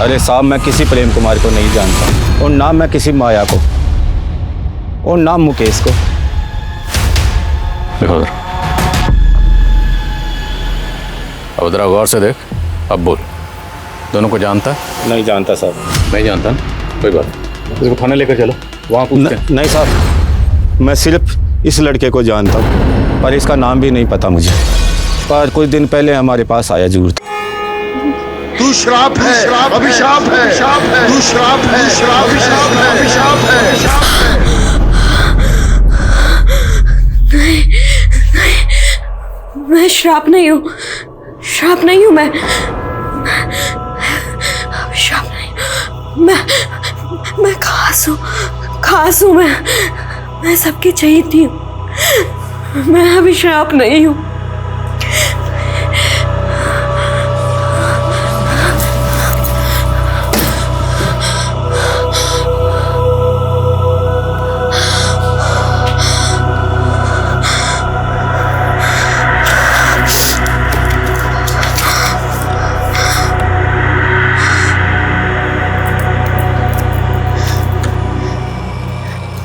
अरे साहब, मैं किसी प्रेम कुमार को नहीं जानता, और ना मैं किसी माया को, और ना मुकेश को। देखो उधर, अब उधर गौर से देख, अब बोल, दोनों को जानता है? नहीं जानता साहब। नहीं जानता ना, कोई बात नहीं, इसको थाने लेकर चलो, वहाँ पूछते हैं। नहीं साहब, मैं सिर्फ इस लड़के को जानता हूँ, पर इसका नाम भी नहीं पता मुझे। पर कुछ दिन पहले हमारे पास आया जरूर था। तू श्राप है, अभिशाप है, तू श्राप है, अभिशाप है, अभिशाप है। नहीं, मैं श्राप नहीं हूँ, श्राप नहीं हूँ मैं, श्राप नहीं। मैं खास हूँ मैं सबकी चहेती हूँ, मैं अभिशाप नहीं हूँ।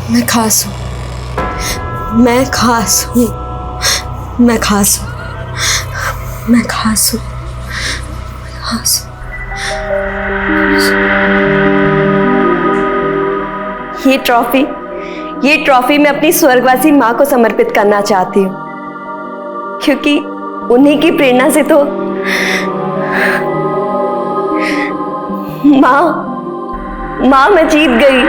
मैं खास हूँ, मैं खास हूँ, मैं खास हूँ, मैं खास हूँ, खास हूँ। ये ट्रॉफी मैं अपनी स्वर्गवासी माँ को समर्पित करना चाहती हूँ, क्योंकि उन्हीं की प्रेरणा से तो माँ मैं जीत गई।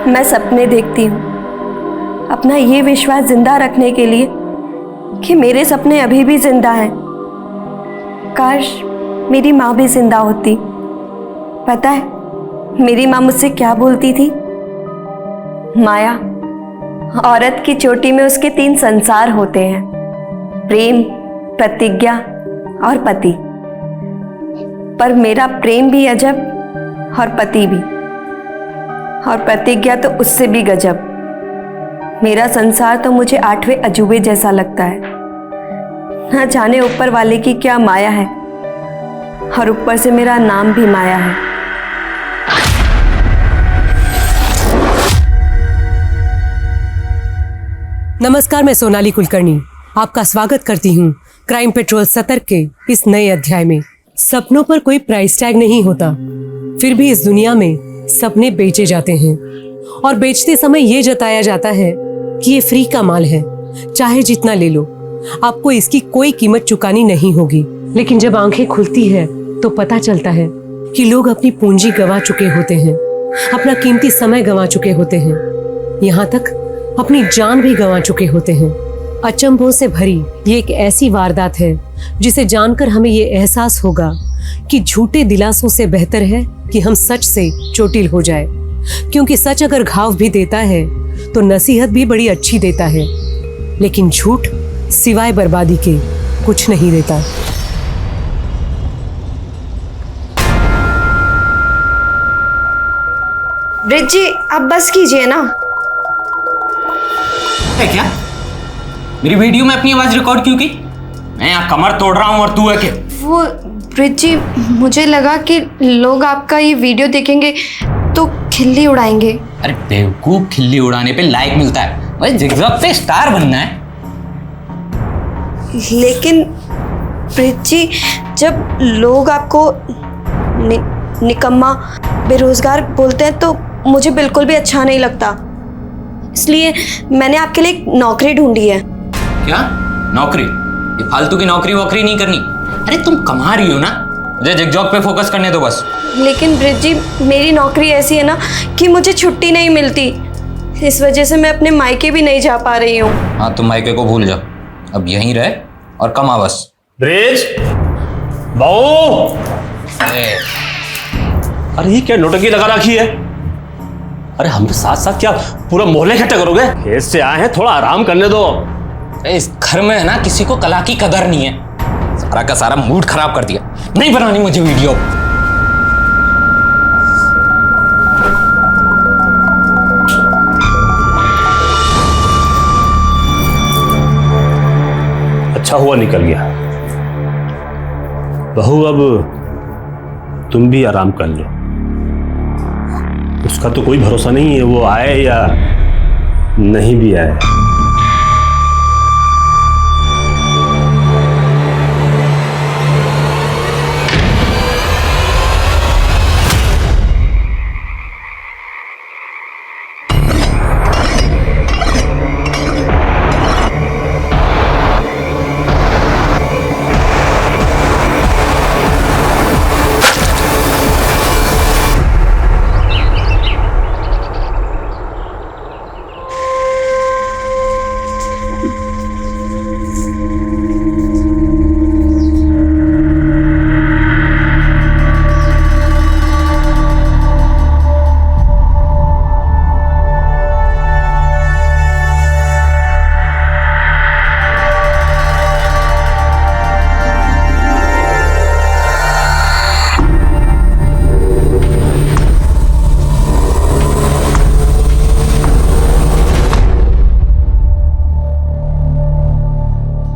मैं सपने देखती हूँ अपना ये विश्वास जिंदा रखने के लिए कि मेरे सपने अभी भी जिंदा हैं। काश मेरी माँ भी जिंदा होती। पता है मेरी माँ मुझसे क्या बोलती थी? माया, औरत की चोटी में उसके 3 संसार होते हैं, प्रेम, प्रतिज्ञा और पति। पर मेरा प्रेम भी अजब और पति भी, और प्रतिज्ञा तो उससे भी गजब। मेरा संसार तो मुझे 8वें अजूबे जैसा लगता है। ना जाने ऊपर वाले की क्या माया है, और ऊपर से मेरा नाम भी माया है। नमस्कार, मैं सोनाली कुलकर्णी आपका स्वागत करती हूँ क्राइम पेट्रोल सतर्क के इस नए अध्याय में। सपनों पर कोई प्राइस टैग नहीं होता, फिर भी इस दुनिया में सपने बेचे जाते हैं, और बेचते समय ये जताया जाता है कि ये फ्री का माल है, चाहे जितना ले लो, आपको इसकी कोई कीमत चुकानी नहीं होगी। लेकिन जब आंखें खुलती है तो पता चलता है कि लोग अपनी पूंजी गंवा चुके होते हैं, अपना कीमती समय गंवा चुके होते हैं, यहाँ तक अपनी जान भी गंवा चुके होते हैं। अचंभों से भरी ये एक ऐसी वारदात है जिसे जानकर हमें ये एहसास होगा कि झूठे दिलासों से बेहतर है कि हम सच से चोटिल हो जाए, क्योंकि सच अगर घाव भी देता है तो नसीहत भी बड़ी अच्छी देता है, लेकिन झूठ सिवाय बर्बादी के कुछ नहीं देता। ब्रिज जी, आप बस कीजिए ना। है क्या? मेरी वीडियो में अपनी आवाज रिकॉर्ड क्यों की? मैं यहाँ कमर तोड़ रहा हूँ और तू है क्या? वो ब्रिज जी, मुझे लगा कि लोग आपका ये वीडियो देखेंगे तो खिल्ली उड़ाएंगे। अरे बेवकूफ, खिल्ली उड़ाने पे लाइक मिलता है, भाई जिगजैग पे स्टार बनना है। लेकिन ब्रिज जी, जब लोग आपको निकम्मा, बेरोजगार बोलते हैं तो मुझे बिल्कुल भी अच्छा नहीं लगता। इसलिए मैंने आपके लिए एक नौकरी ढूंढी है। क्या नौकरी? ये फालतू की नौकरी वोकरी नहीं करनी। अरे तुम कमा रही हो ना, मुझे जिगजैग पे फोकस करने दो बस। लेकिन ब्रिज जी, मेरी नौकरी ऐसी है ना कि मुझे छुट्टी नहीं मिलती, इस वजह से मैं अपने मायके भी नहीं जा पा रही हूँ। हाँ, तुम मायके को भूल जाओ, अब यहीं रहे और कमा बस। ब्रिज बहू, अरे ये क्या नोटंकी लगा रखी है? अरे हम साथ साथ क्या पूरा मोहल्ला इकट्ठा करोगे? खेत से आए हैं, थोड़ा आराम करने दो। इस घर में है ना किसी को कला की कदर नहीं है, सारा का सारा मूड खराब कर दिया। नहीं बनानी मुझे वीडियो। अच्छा हुआ निकल गया। बहू अब तुम भी आराम कर लो। उसका तो कोई भरोसा नहीं है, वो आए या नहीं भी आए।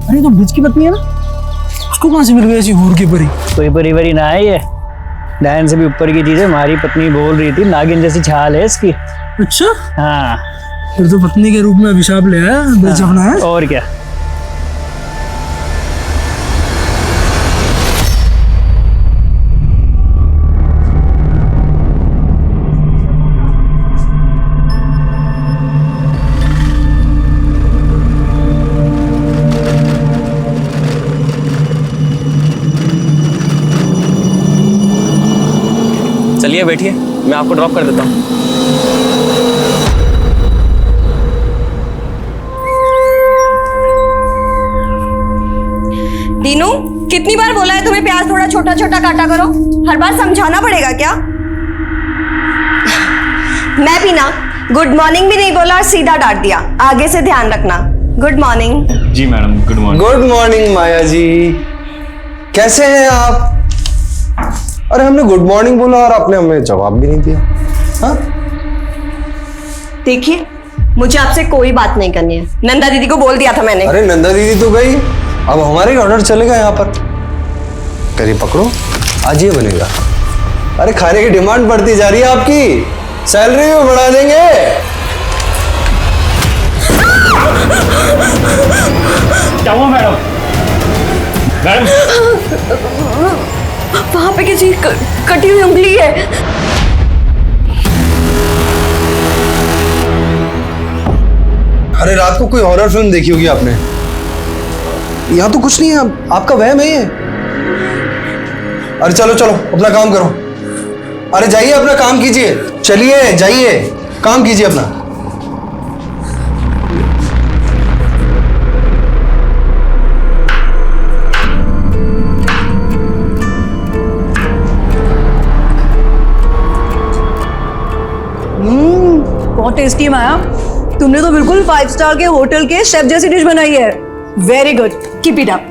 अरे तो ब्रिज की पत्नी है ना, उसको कहाँ से मिल गई ऐसी हूर की परी? कोई परी वरी ना है, ये डायन से भी ऊपर की चीज है। हमारी पत्नी बोल रही थी नागिन जैसी छाल है इसकी। अच्छा, हाँ फिर तो पत्नी के रूप में अभिशाप ले आया ब्रिज अपना है। और क्या। चलिए बैठिए, मैं आपको ड्रॉप कर देता हूँ। दीनू, कितनी बार बोला है तुम्हें प्याज थोड़ा छोटा छोटा काटा करो? हर बार समझाना पड़ेगा क्या? मैं भी ना गुड मॉर्निंग भी नहीं बोला और सीधा डांट दिया। आगे से ध्यान रखना। Good morning. जी madam, good morning. Good morning Maya ji, कैसे हैं आप? अरे हमने गुड मॉर्निंग बोला और आपने हमें जवाब भी नहीं दिया। हाँ? देखिए, मुझे आपसे कोई बात नहीं करनी है। नंदा दीदी को बोल दिया था मैंने। अरे नंदा दीदी तो गई, अब हमारे ऑर्डर चलेगा यहाँ पर। करिए पकड़ो, आज ये बनेगा। अरे खाने की डिमांड बढ़ती जा रही है आपकी, सैलरी भी बढ़ा देंगे। क्या हुआ मैडम? मैडम वहां पे किसी कटी हुई उंगली है। अरे रात को कोई हॉरर फिल्म देखी होगी आपने। यहाँ तो कुछ नहीं है, आपका वहम है ये। अरे चलो चलो अपना काम करो। अरे जाइए अपना काम कीजिए, चलिए जाइए काम कीजिए अपना। बहुत टेस्टी है माया, तुमने तो बिल्कुल 5 स्टार के होटल के शेफ जैसी डिश बनाई है। Very good, keep it up.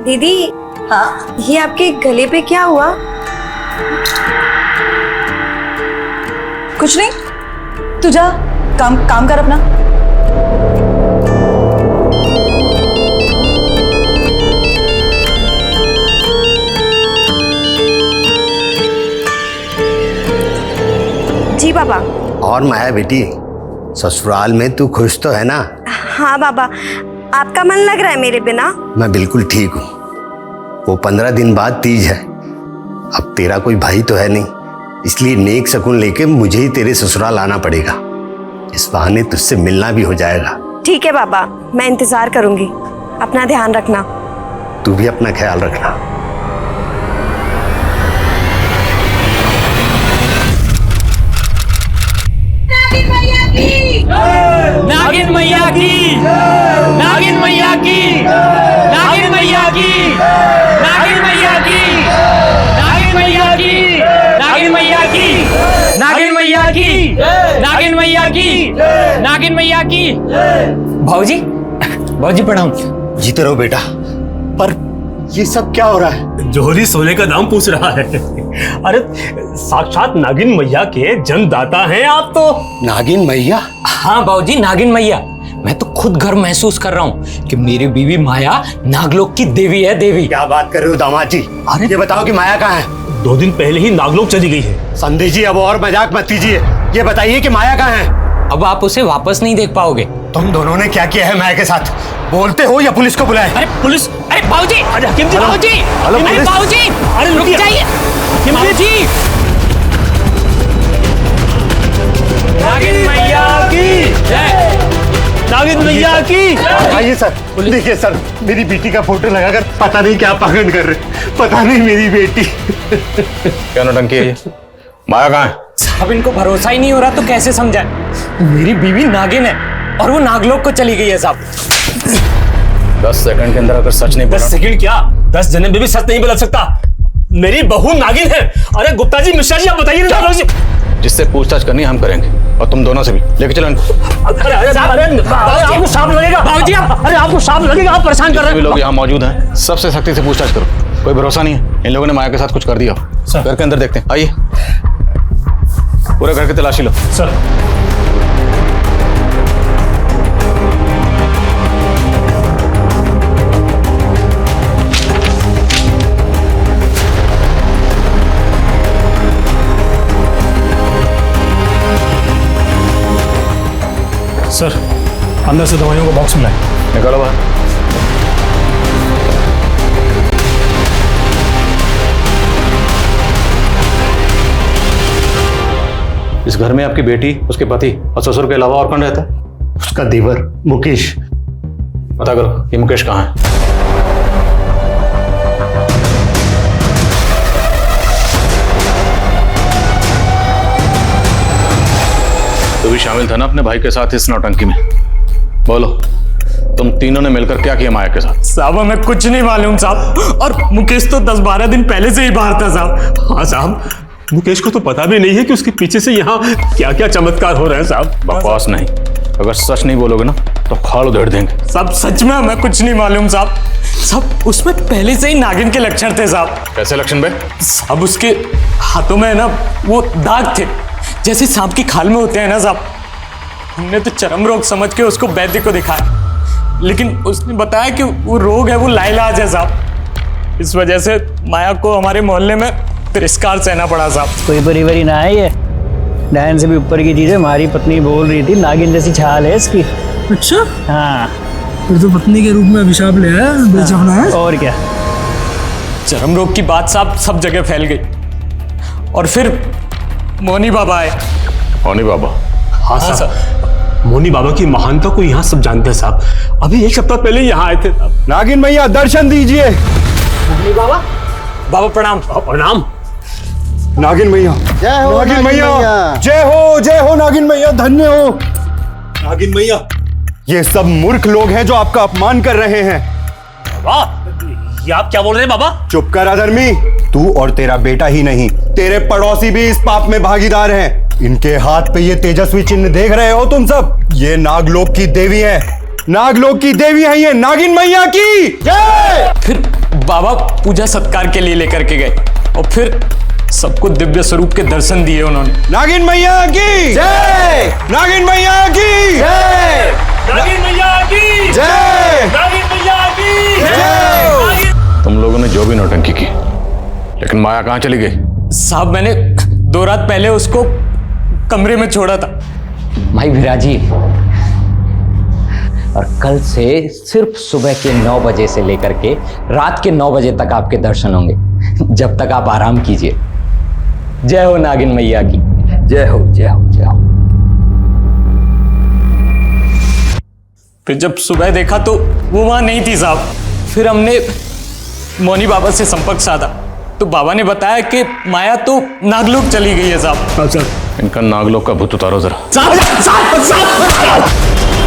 दीदी, हाँ, ये आपके गले पे क्या हुआ? कुछ नहीं, तू जा काम कर अपना। जी पापा। और माया बेटी, ससुराल में तू खुश तो है ना? हाँ बाबा, आपका मन लग रहा है मेरे बिना? मैं बिल्कुल ठीक हूँ। वो 15 दिन बाद तीज है। अब तेरा कोई भाई तो है नहीं, इसलिए नेक शगुन लेके मुझे ही तेरे ससुराल आना पड़ेगा। इस बहाने तुझसे मिलना भी हो जाएगा। ठीक है बाबा, मैं इंतजार करूंगी। अपना ध्यान रखना। तू भी अपना ख्याल रखना। नागिन मैया की, नागिन मैया की, नागिन मैया की, नागिन मैया की, नागिन मैया की, नागिन मैया की, नागिन मैया की, नागिन मैया की, नागिन मैया की। भाऊजी, भाऊजी प्रणाम। जीते रहो बेटा। पर ये सब क्या हो रहा है? जोहरी सोने का दाम पूछ रहा है। अरे साक्षात नागिन मैया के जन्मदाता हैं आप तो। नागिन मैया? हाँ बाबूजी, नागिन मैया। मैं तो खुद गर्व महसूस कर रहा हूँ कि मेरी बीवी माया नागलोक की देवी है। देवी। क्या बात कर रहे हो दामाद जी? अरे ये बताओ कि माया कहाँ है? 2 दिन पहले ही नागलोक चली गई है। संदेश जी अब और मजाक मत कीजिए, ये बताइए कि माया कहाँ है? अब आप उसे वापस नहीं देख पाओगे। तुम दोनों ने क्या किया है माया के साथ? बोलते हो या पुलिस को बुलाए? अरे पुलिस, अरे बाबूजी, अरे हकीम जी, बाबूजी, हेलो, अरे पुलिस। बाबूजी, अरे रुक रुकिए। जाइए बाबूजी। नागिन मैया की जय, नागिन मैया की। आइए सर, देखिए सर, मेरी बेटी का फोटो लगाकर पता नहीं क्या पागल कर रहे, पता नहीं मेरी बेटी। क्या नौटंकी है ये? माया कहाँ है? साहब इनको भरोसा ही नहीं हो रहा तो कैसे समझाएं? मेरी बीवी नागिन है और वो नागलोक को चली गई है साहब। 10 सेकंड के अंदर अगर सच नहीं 10 बोला, सेकंड क्या, 10 जन्म में भी सच नहीं बदल सकता। मेरी बहू नागिन है। अरे गुप्ता जी, मिश्रा जी, आप बताइए ना। नागलोक जी, जिससे पूछताछ करनी है हम करेंगे, और तुम दोनों से भी। लेके चलो इनको। अरे आपको सांप लगेगा बाबूजी, अरे आपको सांप लगेगा, आप परेशान कर रहे सभी हैं। लोग यहाँ मौजूद हैं, सबसे सख्ती से पूछताछ करो। कोई भरोसा नहीं है, इन लोगों ने माया के साथ कुछ कर दिया। घर के अंदर देखते हैं, आइए। पूरे घर की तलाशी लो। सर, सर अंदर से दवाइयों का बॉक्स मिला है। निकालो बाहर। इस घर में आपकी बेटी, उसके पति और ससुर के अलावा और कौन रहता है? उसका देवर मुकेश। पता करो ये मुकेश कहाँ है। तू भी शामिल था ना अपने भाई के साथ इस नौटंकी में? बोलो, तुम तीनों ने मिलकर क्या किया माया के साथ? साहब हमें कुछ नहीं मालूम साहब, और मुकेश तो 10-12 दिन पहले से ही बाहर था साहब। हाँ साहब, मुकेश को तो पता भी नहीं है कि उसके पीछे से यहाँ क्या क्या चमत्कार हो रहे हैं साहब। बकवास नहीं, अगर सच नहीं बोलोगे ना तो खाल उधेड़ देंगे। साहब सच में हमें कुछ नहीं मालूम साहब। साहब उसमें पहले से ही नागिन के लक्षण थे साहब। कैसे लक्षण बे? साहब उसके हाथों में है ना वो दाग थे, जैसे सांप की खाल में होते हैं ना साहब। हमने तो चरम रोग समझ के उसको वैद्य को दिखाया, लेकिन उसने बताया कि वो रोग है वो लाइलाज है साहब। इस वजह से माया को हमारे मोहल्ले में तिरस्कार सहना पड़ा साहब। कोई परिवारी ना है ये, डायन से भी ऊपर की चीज है। हमारी पत्नी बोल रही थी नागिन जैसी छाल है इसकी। अच्छा, हाँ फिर तो पत्नी के रूप में अभिशाप ले आया, बेचपना है। और क्या। चरम रोग की बात साहब सब जगह फैल गई, और फिर मोनी बाबा आए। मोनी बाबा? हाँ साहब, मोनी बाबा की महानता को यहाँ सब जानते हैं साहब। अभी 1 सप्ताह पहले यहाँ आए थे साहब। नागिन मैया दर्शन दीजिए। मोनी बाबा, बाबा प्रणाम। प्रणाम। नागिन मैया, जय हो नागिन मैया, जय हो नागिन मैया, धन्य हो नागिन मैया। ये सब मूर्ख लोग हैं जो आपका अपमान कर रहे हैं। बाबा, ये आप क्या बोल रहे हैं बाबा? चुप कर अधर्मी, तू और तेरा बेटा ही नहीं, तेरे पड़ोसी भी इस पाप में भागीदार हैं। इनके हाथ पे ये तेजस्वी चिन्ह देख रहे हो तुम सब, ये नागलोक की देवी है, नागलोक की देवी है ये, नागिन मैया की जय। फिर बाबा पूजा सत्कार के लिए लेकर के गए, और फिर सबको दिव्य स्वरूप के दर्शन दिए उन्होंने। नागिन मैया की जय, नागिन मैया की जय, नागिन मैया की जय, नागिन मैया की जय। तुम लोगों ने जो भी नौटंकी की, लेकिन माया कहाँ चली गई? साहब मैंने 2 रात पहले उसको कमरे में छोड़ा था। भाई विराजी, और कल से सिर्फ सुबह के 9 बजे से लेकर के रात के 9 बजे तक आपके दर्शन होंगे, जब तक आप आराम कीजिए। जय हो नागिन मैया की, जय हो जय हो जय हो। फिर जब सुबह देखा तो वो वहां नहीं थी साहब। फिर हमने मोनी बाबा से संपर्क साधा, तो बाबा ने बताया कि माया तो नागलोक चली गई है साहब। इनका नागलोक का भूत उतारो जरा।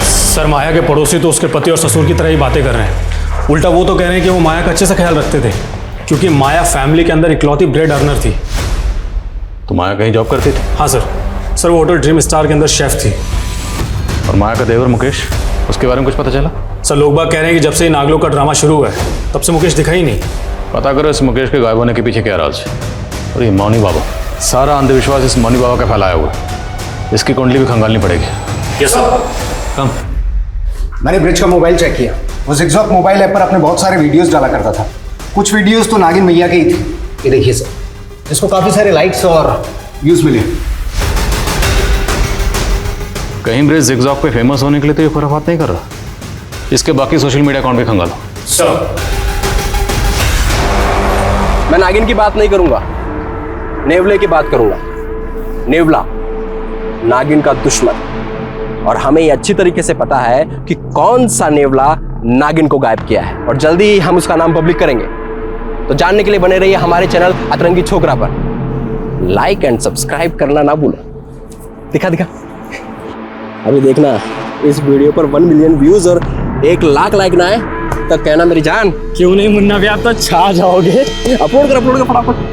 सर माया के पड़ोसी तो उसके पति और ससुर की तरह ही बातें कर रहे हैं। उल्टा वो तो कह रहे हैं कि वो माया का अच्छे से ख्याल रखते थे, क्योंकि माया फैमिली के अंदर इकलौती ब्रेड अर्नर थी। तो माया कहीं जॉब करती थी? हाँ सर वो होटल ड्रीम स्टार के अंदर शेफ थी। और माया का देवर मुकेश, उसके बारे में कुछ पता चला? सर लोग बाग कह रहे हैं कि जब से नागलोक का ड्रामा शुरू हुआ है तब से मुकेश दिखा ही नहीं। पता करो इस मुकेश के गायब होने के पीछे क्या राज है। और ये मौनी बाबा, सारा अंधविश्वास इस मौनी बाबा का फैलाया हुआ है। इसकी कुंडली भी खंगालनी पड़ेगी। Yes sir. कम। मैंने ब्रिज का मोबाइल चेक किया, वो ZigZag मोबाइल ऐप पर अपने बहुत सारे वीडियोस डाला करता था। कुछ वीडियोस तो नागिन मैया के ही थे। ये देखिए सर, इसको काफी सारे लाइक्स और व्यूज मिले। कहीं ब्रिज जिगजॉग पे फेमस होने के लिए तो ये खुराफात नहीं कर रहा। इसके बाकी सोशल मीडिया अकाउंट भी खंगालो। सर, मैं नागिन की बात नहीं करूंगा, नेवले की बात करूंगा। नेवला नागिन का दुश्मन, और हमें ये अच्छी तरीके से पता है कि कौन सा नेवला नागिन को गायब किया है, और जल्दी ही हम उसका नाम पब्लिक करेंगे। तो जानने के लिए बने रहिए हमारे चैनल अतरंगी छोकरा पर। लाइक एंड सब्सक्राइब करना ना भूलो। दिखा अभी देखना, इस वीडियो पर 1 मिलियन व्यूज और 1 लाख लाइक ना आए तो कहना मेरी जान। क्यों नहीं मुन्ना भी, आप तो छा जाओगे। अपलोड कर फटाफट।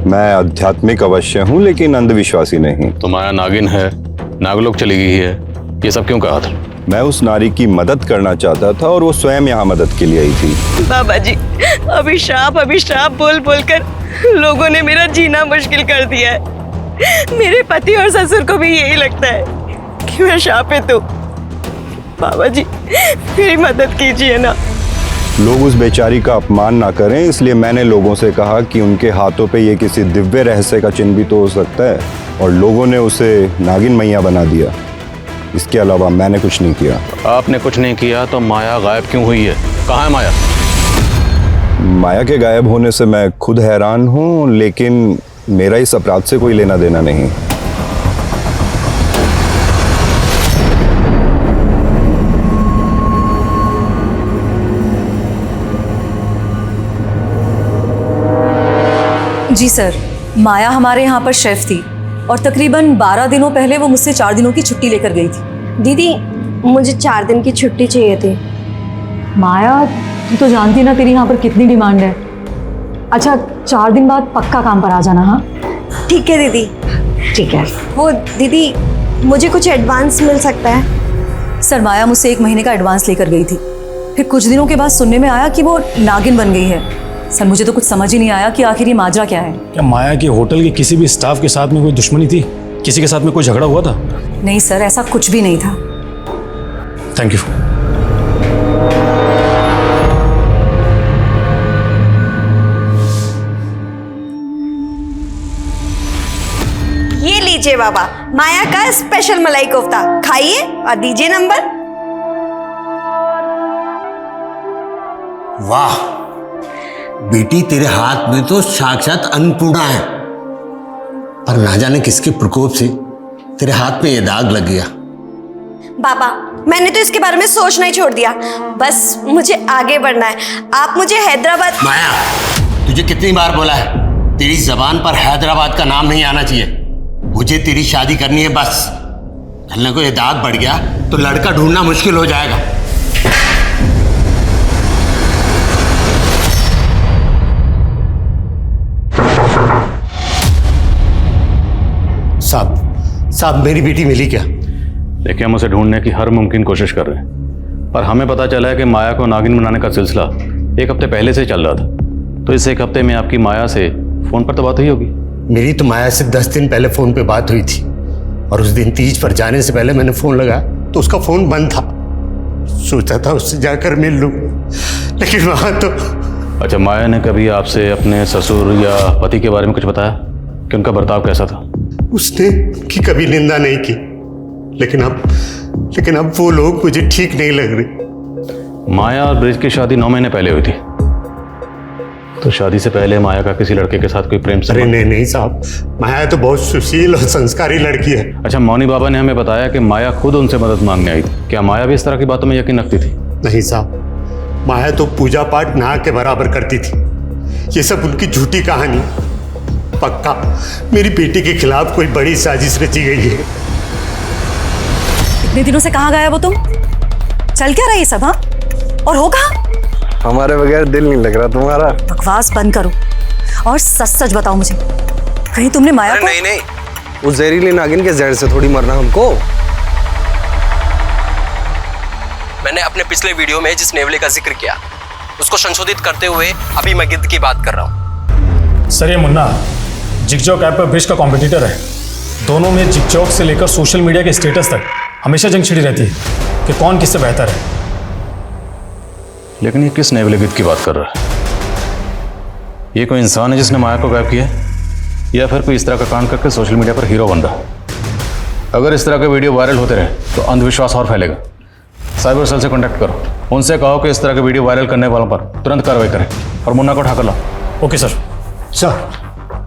मैं आध्यात्मिक अवश्य हूँ लेकिन अंधविश्वासी नहीं। तो माया नागिन है, नागलोक चली गई है, ये सब क्यों कहा था? मैं उस नारी की मदद करना चाहता था और वो स्वयं यहाँ मदद के लिए आई थी। बाबा जी, अभिशाप बोल बोलकर लोगों ने मेरा जीना मुश्किल कर दिया है। मेरे पति और ससुर को भी यही लगता है कि मैं शापित हूँ। बाबा जी, मेरी मदद कीजिए ना। लोग उस बेचारी का अपमान ना करें, इसलिए मैंने लोगों से कहा कि उनके हाथों पे ये किसी दिव्य रहस्य का चिन्ह भी तो हो सकता है, और लोगों ने उसे नागिन मैया बना दिया। इसके अलावा मैंने कुछ नहीं किया। आपने कुछ नहीं किया तो माया गायब क्यों हुई है? कहाँ है माया? माया के गायब होने से मैं खुद हैरान हूँ, लेकिन मेरा इस अपराध से कोई लेना देना नहीं। जी सर, माया हमारे यहाँ पर शेफ थी और तकरीबन 12 दिनों पहले वो मुझसे 4 दिनों की छुट्टी लेकर गई थी। दीदी, मुझे 4 दिन की छुट्टी चाहिए थी। माया, तू तो जानती ना तेरी यहाँ पर कितनी डिमांड है। अच्छा, 4 दिन बाद पक्का काम पर आ जाना। हाँ ठीक है दीदी। ठीक है। वो दीदी, मुझे कुछ एडवांस मिल सकता है? सर, माया मुझसे 1 महीने का एडवांस लेकर गई थी, फिर कुछ दिनों के बाद सुनने में आया कि वो नागिन बन गई है। सर, मुझे तो कुछ समझ ही नहीं आया कि आखिर ये माजरा क्या है। क्या माया के होटल के किसी भी स्टाफ के साथ में कोई दुश्मनी थी? किसी के साथ में कोई झगड़ा हुआ था? नहीं सर, ऐसा कुछ भी नहीं था। Thank you. ये लीजिए बाबा, माया का स्पेशल मलाई कोफ्ता, खाइए और दीजिए नंबर। वाह बेटी, तेरे हाथ में तो साक्षात अन्नपूर्णा है, पर ना जाने किसके प्रकोप से तेरे हाथ में ये दाग लग गया। बाबा, मैंने तो इसके बारे में सोचना ही छोड़ दिया। बस मुझे आगे बढ़ना है। आप मुझे हैदराबाद। माया, तुझे कितनी बार बोला है, तेरी जबान पर हैदराबाद का नाम नहीं आना चाहिए। मुझे तेरी शादी करनी है बस। कल को ये दाग बढ़ गया तो लड़का ढूंढना मुश्किल हो जाएगा। साहब, मेरी बेटी मिली क्या? देखिए, हम उसे ढूंढने की हर मुमकिन कोशिश कर रहे हैं, पर हमें पता चला है कि माया को नागिन बनाने का सिलसिला 1 हफ्ते पहले से चल रहा था। तो इस 1 हफ्ते में आपकी माया से फोन पर तो बात हुई होगी? मेरी तो माया से 10 दिन पहले फोन पे बात हुई थी, और उस दिन तीज पर जाने से पहले मैंने फोन लगाया तो उसका फोन बंद था। सोचा था उससे जाकर मिल लूं, लेकिन वहां तो। अच्छा, माया ने कभी आपसे अपने ससुर या पति के बारे में कुछ बताया कि उनका बर्ताव कैसा था? उसने की कभी निंदा नहीं की, लेकिन अब वो लोग मुझे ठीक नहीं लग रहे। माया और ब्रिज की शादी 9 महीने पहले हुई थी, तो शादी से पहले माया का किसी लड़के के साथ कोई प्रेम संबंध? अरे नहीं साहब, माया तो बहुत सुशील और संस्कारी लड़की है। अच्छा, मौनी बाबा ने हमें बताया कि माया खुद उनसे मदद मांगने आई थी। क्या माया भी इस तरह की बातों में यकीन रखती थी? नहीं साहब, माया तो पूजा पाठ ना के बराबर करती थी। ये सब उनकी झूठी कहानी। पक्का मेरी बेटी के खिलाफ कोई बड़ी साजिश रची गई है। इतने दिनों से कहाँ गया वो तुम? चल क्या रहा ये सब? हाँ, और हो कहाँ? हमारे बगैर दिल नहीं लग रहा तुम्हारा। बकवास बंद करो और सच सच बताओ मुझे, कहीं तुमने माया को? नहीं, उस जहरीली नागिन के जहर से थोड़ी मरना हमको। मैंने अपने पिछले वीडियो में जिस नेवले का जिक्र किया उसको संशोधित करते हुए अभी मैं गिद्ध की बात कर रहा हूँ। सर ये मुन्ना जिगजॉग ऐप पर ब्रिज का कॉम्पिटिटर है। दोनों में जिगजॉग से लेकर सोशल मीडिया के स्टेटस तक हमेशा जंग छिड़ी रहती है कि कौन किससे बेहतर है। लेकिन ये किस नेवले गिद्ध की बात कर रहा है? ये कोई इंसान है जिसने माया को गायब किया या फिर कोई इस तरह का कांड करके सोशल मीडिया पर हीरो बन रहा है? अगर इस तरह के वीडियो वायरल होते रहे तो अंधविश्वास और फैलेगा। साइबर सेल से कांटेक्ट करो, उनसे कहो कि इस तरह के वीडियो वायरल करने वालों पर तुरंत कार्रवाई करें और मुन्ना को उठा कर लाओ। Okay sir. सर,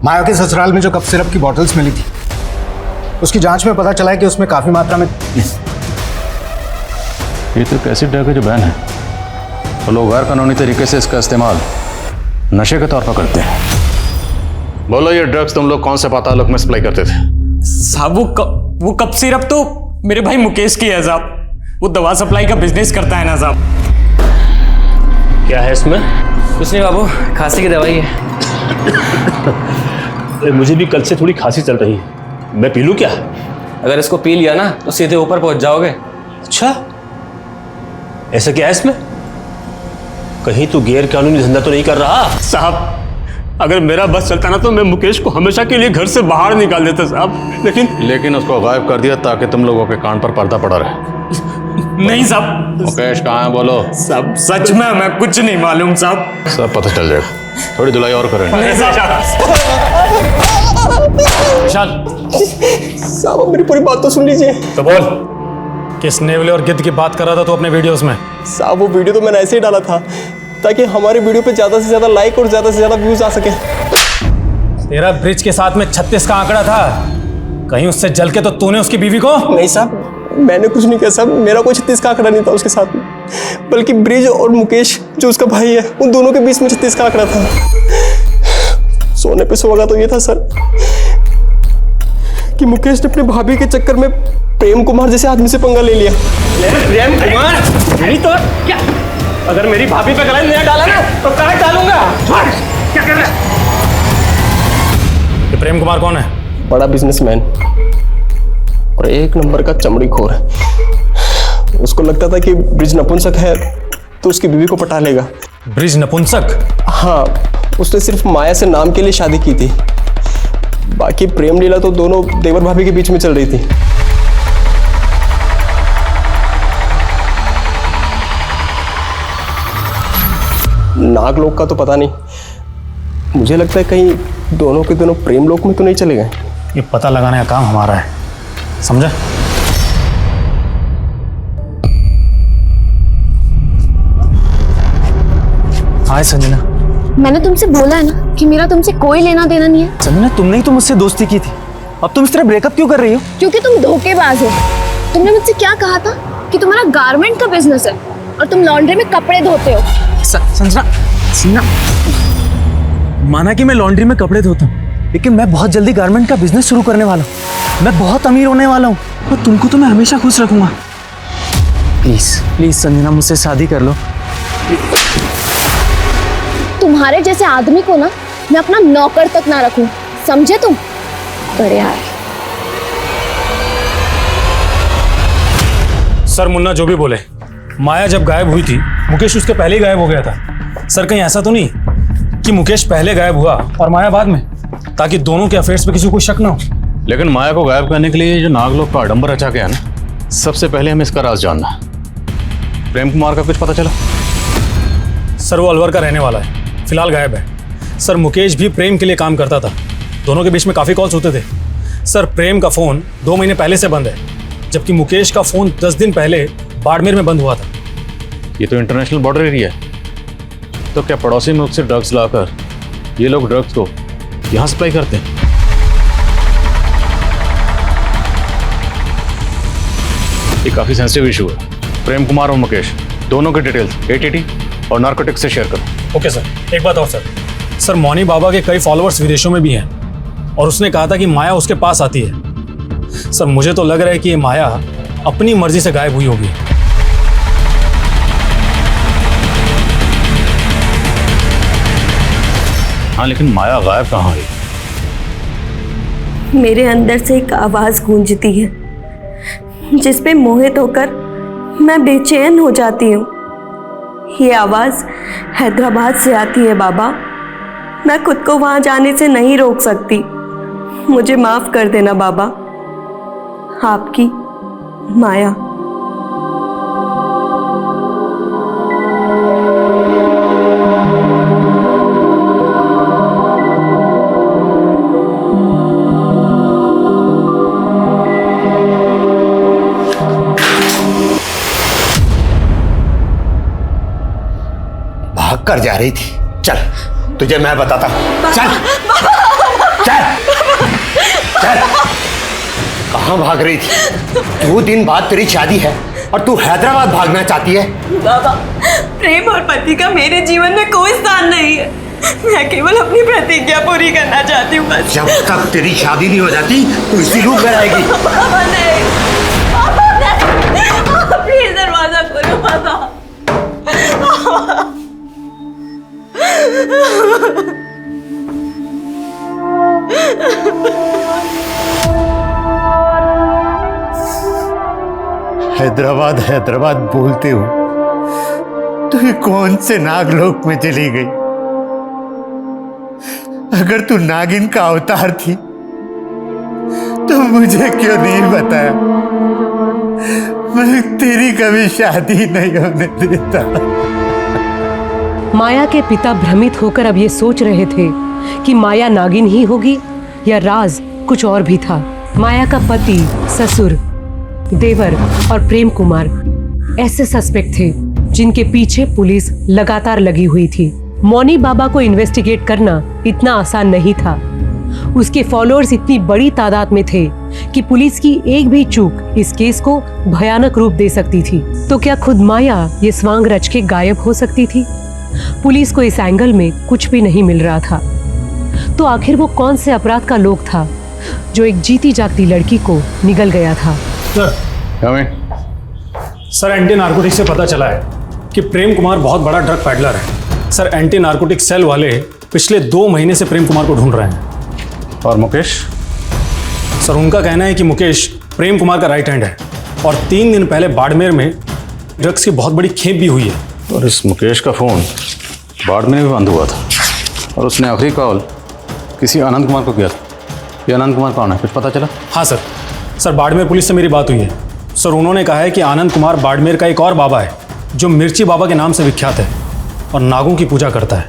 माया के ससुराल में जो कफ सिरप की बॉटल्स मिली थी उसकी जांच में पता चला है कि उसमें काफी मात्रा में ये तो एक एसिड ड्रग है जो बैन है और लोग गैर कानूनी तरीके से इसका इस्तेमाल नशे के तौर पर करते हैं। बोलो ये ड्रग्स तुम लोग कौन से पातालोक में सप्लाई करते थे? साहब वो कप सिरप तो मेरे भाई मुकेश की है साहब। वो दवा सप्लाई का बिजनेस करता है ना साहब। क्या है इसमें? कुछ नहीं बाबू, खांसी की दवाई है। मुझे भी कल से थोड़ी खांसी चल रही है, मैं पी लूं क्या? अगर इसको पी लिया ना तो सीधे ऊपर पहुंच जाओगे। अच्छा, ऐसा क्या है इसमें? कहीं तू गैर कानूनी धंधा तो नहीं कर रहा? साहब अगर मेरा बस चलता ना तो मैं मुकेश को हमेशा के लिए घर से बाहर निकाल देता साहब। लेकिन उसको गायब कर दिया ताकि तुम लोगों के कान पर पर्दा पड़ा रहे। नहीं साहब। मुकेश कहाँ है बोलो? साहब सच में मैं कुछ नहीं मालूम साहब। सब पता चल जाएगा, थोड़ी धुलाई और करेंगे। साहब मेरी पूरी बात तो सुन लीजिए। तो बोल, किस नेवले और गिद्ध की बात कर रहा था तू अपने वीडियोस में? साहब वो वीडियो तो मैंने ऐसे ही डाला था ताकि हमारे वीडियो पे ज्यादा से ज्यादा लाइक और ज्यादा से ज्यादा व्यूज आ सके। तेरा ब्रिज के साथ में 36 का आंकड़ा था, कहीं उससे जल के तो तूने उसकी बीवी को? नहीं साहब, मैंने कुछ नहीं किया साहब, मेरा कोई 36 का आंकड़ा नहीं था उसके साथ में, बल्कि ब्रिज और मुकेश जो उसका भाई है उन दोनों के बीच में 36 का आंकड़ा था। सोने पे सुहागा तो ये था सर कि मुकेश ने अपने भाभी के चक्कर में प्रेम कुमार जैसे आदमी से पंगा ले लिया। प्रेम कुमार? नहीं तो क्या? अगर मेरी भाभी पे गलत नहीं डाला ना तो कहाँ डालूंगा? क्या कर रहा है? ये प्रेम कुमार कौन है? बड़ा बिजनेसमैन और एक नंबर का चमड़ी खोर है। उसको लगता था कि ब्रिज नपुंसक है तो उसकी बीवी को पटा लेगा। ब्रिज नपुंसक? हाँ, उसने सिर्फ माया से नाम के लिए शादी की थी, बाकी प्रेम लीला तो दोनों देवर भाभी के बीच में चल रही थी। नागलोक का तो पता नहीं, मुझे लगता है कहीं दोनों के दोनों प्रेम लोक में तो नहीं चले गए। ये पता लगाने का काम हमारा है, समझा? हाय संजना। मैंने तुमसे बोला है ना कि मेरा तुमसे कोई लेना देना नहीं है। संजना, तुमने ही तो मुझसे दोस्ती की थी, अब तुम इस तरह ब्रेकअप क्यों कर रही हो? क्योंकि तुम धोखेबाज हो। तुमने मुझसे क्या कहा था कि तुम्हारा गारमेंट का बिजनेस है और तुम लॉन्ड्री में कपड़े धोते हो। संजना, माना कि मैं लॉन्ड्री में कपड़े धोता हूँ, लेकिन मैं बहुत जल्दी गारमेंट का बिजनेस शुरू करने वाला हूँ। मैं बहुत अमीर होने वाला हूँ और तुमको तो मैं हमेशा खुश रखूंगा। प्लीज संजना, मुझसे शादी कर लो। तुम्हारे जैसे आदमी को ना मैं अपना नौकर तक ना रखूं, समझे तुम? बड़े यार। सर मुन्ना जो भी बोले, माया जब गायब हुई थी मुकेश उसके पहले ही गायब हो गया था। सर कहीं ऐसा तो नहीं कि मुकेश पहले गायब हुआ और माया बाद में, ताकि दोनों के अफेयर्स पे किसी को शक ना हो? लेकिन माया को गायब करने के लिए जो नागलोक का आडंबर रचा गया ना, सबसे पहले हमें इसका राज जानना। प्रेम कुमार का कुछ पता चला? सर वो अलवर का रहने वाला है, फिलहाल गायब है। सर मुकेश भी प्रेम के लिए काम करता था, दोनों के बीच में काफ़ी कॉल्स होते थे। सर प्रेम का फ़ोन 2 महीने पहले से बंद है, जबकि मुकेश का फ़ोन 10 दिन पहले बाड़मेर में बंद हुआ था। ये तो इंटरनेशनल बॉर्डर एरिया है, तो क्या पड़ोसी मुल्क से ड्रग्स लाकर ये लोग ड्रग्स को यहाँ सप्लाई करते हैं? ये काफ़ी सेंसिटिव इशू है। प्रेम कुमार और मुकेश दोनों के डिटेल्स एटीटी और नार्कोटिक्स से शेयर करो। Okay sir. एक बात और सर मौनी बाबा के कई फॉलोअर्स विदेशों में भी हैं और उसने कहा था कि माया उसके पास आती है। सर मुझे तो लग रहा है कि ये माया अपनी मर्जी से गायब हुई होगी। हाँ, लेकिन माया गायब कहाँ हुई? मेरे अंदर से एक आवाज गूंजती है जिस पे मोहित होकर मैं बेचैन हो जाती हूँ। ये आवाज़ हैदराबाद से आती है बाबा। मैं खुद को वहाँ जाने से नहीं रोक सकती। मुझे माफ़ कर देना बाबा। आपकी माया। भाग कर जा रही थी। चल तुझे मैं बताता हूं। चल चल चल। कहां भाग रही थी? 2 दिन बाद तेरी शादी है और तू हैदराबाद भागना चाहती है? बाबा, प्रेम और पति का मेरे जीवन में कोई स्थान नहीं है। मैं केवल अपनी प्रतिज्ञा पूरी करना चाहती हूँ बस। जब तक तेरी शादी नहीं हो जाती तो इसी रूप में रहेगी। बाबा नहीं, बाबा नहीं, प्लीज दरवाजा खोलो बाबा। हैदराबाद हैदराबाद बोलते हो तो ये कौन से नागलोक में चली गई? अगर तू नागिन का अवतार थी तो मुझे क्यों नहीं बताया? मैं तेरी कभी शादी नहीं होने देता। माया के पिता भ्रमित होकर अब ये सोच रहे थे कि माया नागिन ही होगी या राज कुछ और भी था। माया का पति, ससुर, देवर और प्रेम कुमार ऐसे सस्पेक्ट थे जिनके पीछे पुलिस लगातार लगी हुई थी। मौनी बाबा को इन्वेस्टिगेट करना इतना आसान नहीं था। उसके फॉलोअर्स इतनी बड़ी तादाद में थे कि पुलिस की एक भी चूक इस केस को भयानक रूप दे सकती थी। तो क्या खुद माया ये स्वांग रच के गायब हो सकती थी? पुलिस को इस एंगल में कुछ भी नहीं मिल रहा था। तो आखिर वो कौन से अपराध का लोग था जो एक जीती जागती लड़की को निगल गया था? सर, एंटी नार्कोटिक से पता चला है कि प्रेम कुमार बहुत बड़ा ड्रग पैडलर है। सर, एंटी नार्कोटिक सेल वाले पिछले 2 महीने से प्रेम कुमार को ढूंढ रहे हैं। और मुकेश? सर, उनका कहना है कि मुकेश प्रेम कुमार का राइट हैंड है और 3 दिन पहले बाड़मेर में ड्रग्स की बहुत बड़ी खेप भी हुई है। और इस मुकेश का फ़ोन बाड़मेर में बंद हुआ था और उसने आखिरी कॉल किसी आनंद कुमार को किया था। ये आनंद कुमार कौन है, कुछ पता चला? हाँ सर, बाड़मेर पुलिस से मेरी बात हुई है। सर, उन्होंने कहा है कि आनंद कुमार बाड़मेर का एक और बाबा है जो मिर्ची बाबा के नाम से विख्यात है और नागों की पूजा करता है।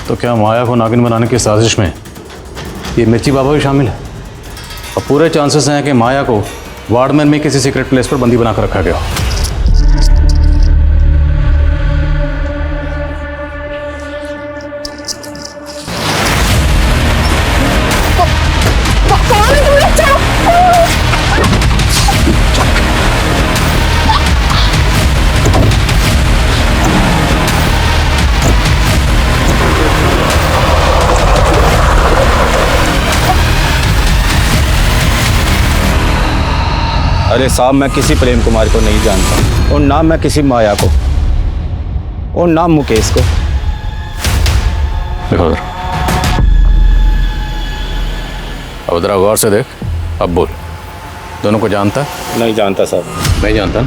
तो क्या माया को नागिन बनाने की साजिश में ये मिर्ची बाबा भी शामिल है? और पूरे चांसेस हैं कि माया को बाड़मेर में किसी सीक्रेट प्लेस पर बंदी बनाकर रखा गया। अरे साहब, मैं किसी प्रेम कुमार को नहीं जानता और ना मैं किसी माया को और ना मुकेश को। देखो उधर, अब उधर गौर से देख, अब बोल, दोनों को जानता है? नहीं जानता साहब। नहीं जानता?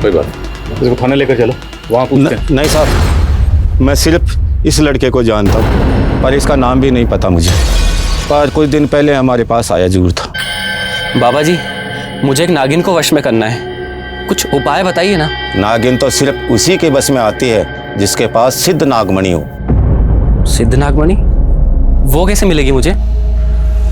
कोई बात नहीं, इसको थाने लेकर चलो, वहाँ पूछते हैं। नहीं साहब, मैं सिर्फ इस लड़के को जानता हूँ पर इसका नाम भी नहीं पता मुझे। पर कुछ दिन पहले हमारे पास आया जरूर था। बाबा जी, मुझे एक नागिन को वश में करना है, कुछ उपाय बताइए ना। नागिन तो सिर्फ उसी के बस में आती है जिसके पास सिद्ध नागमणि हो। सिद्ध नागमणि? वो कैसे मिलेगी मुझे?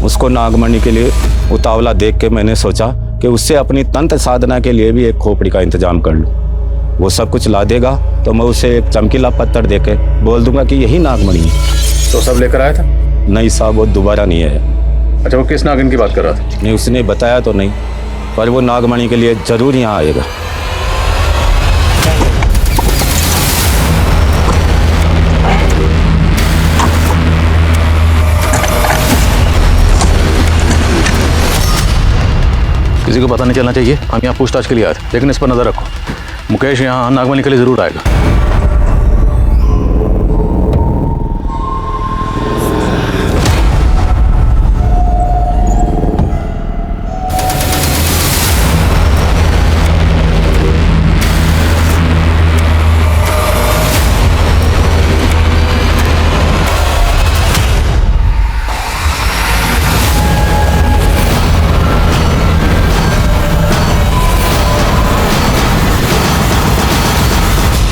उसको नागमणि के लिए उतावला देख के मैंने सोचा कि उससे अपनी तंत्र साधना के लिए भी एक खोपड़ी का इंतजाम कर लूँ। वो सब कुछ ला देगा तो मैं उसे एक चमकीला पत्थर दे के बोल दूंगा कि यही नागमणि है। तो सब लेकर आया था? नहीं साहब, वो दोबारा नहीं आया। अच्छा, वो किस नागिन की बात कर रहा था? नहीं, उसने बताया तो नहीं, पर वो नागमणि के लिए जरूर यहाँ आएगा। किसी को पता नहीं चलना चाहिए। हम यहाँ पूछताछ के लिए आए थे, लेकिन इस पर नजर रखो, मुकेश यहाँ नागमणि के लिए जरूर आएगा।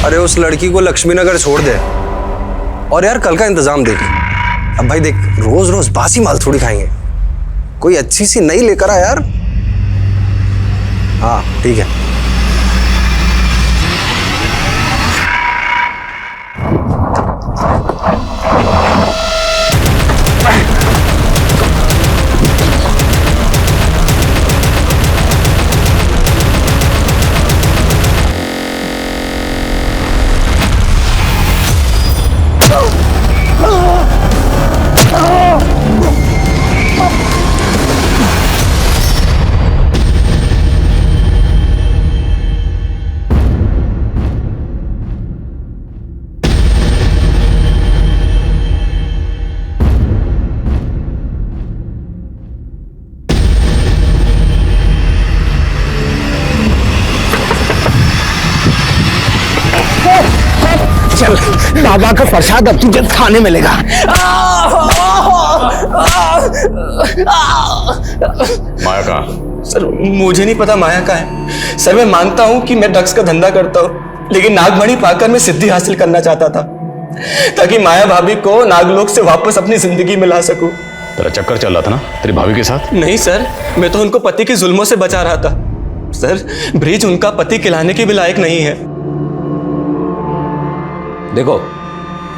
अरे उस लड़की को लक्ष्मीनगर छोड़ दे और यार कल का इंतजाम देख। अब भाई देख, रोज रोज बासी माल थोड़ी खाएंगे, कोई अच्छी सी नई लेकर आ यार। हाँ ठीक है। चल, बाबा का प्रसाद अब तुझे खाने मिलेगा। माया कहाँ? सर मुझे नहीं पता माया का है। सर मैं मानता हूँ कि मैं ड्रग्स का धंधा करता हूँ, लेकिन नागमणि पाकर मैं सिद्धि हासिल करना चाहता था ताकि माया भाभी को नागलोक से वापस अपनी जिंदगी में ला सकूं। तेरा चक्कर चल रहा था ना तेरी भाभी के साथ? नहीं सर, मैं तो उनको पति के जुल्मों से बचा रहा था। सर ब्रिज उनका पति खिलाने के भी लायक नहीं है। देखो,